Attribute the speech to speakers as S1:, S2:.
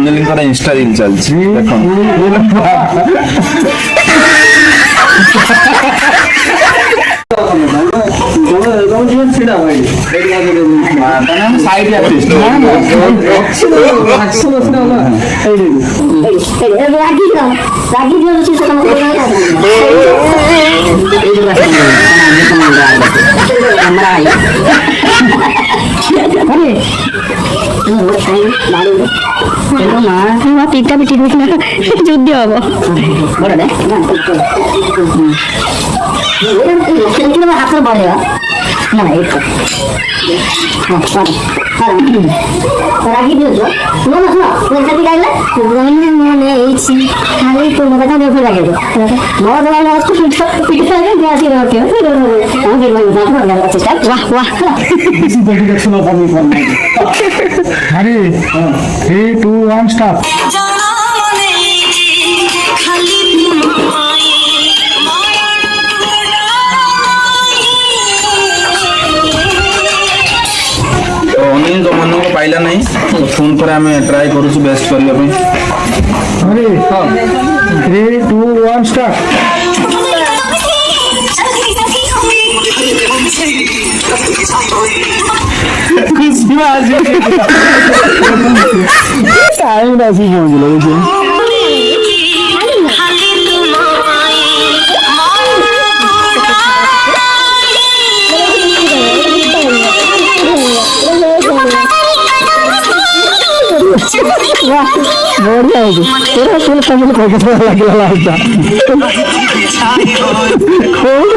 S1: ଅଞ୍ଜଲିଙ୍କର insta reel ଚାଲିଛି ଦେଖ। Side artist
S2: পিঠটা পিঠি যুদ্ধ হব হাতের বলে না রাখি দিয়েছ গাইলে মনে এইছি খালি তোর কথা দেখে রাখে
S3: আরে 3, 2, 1 স্টার্ট।
S1: ଅନିଲ ମାନଙ୍କୁ ପାଇଲା ନାହିଁ ଫୋନ୍ ପରେ ଆମେ ଟ୍ରାଏ କରୁଛୁ ବେଷ୍ଟ କରିବା ପାଇଁ।
S3: আরে 3, 2, 1 স্টার্ট। টাইম আসি পৌঁছল দেখি। बढ़िया है तेरा फुल फैमिली को कितना लग रहा है खूब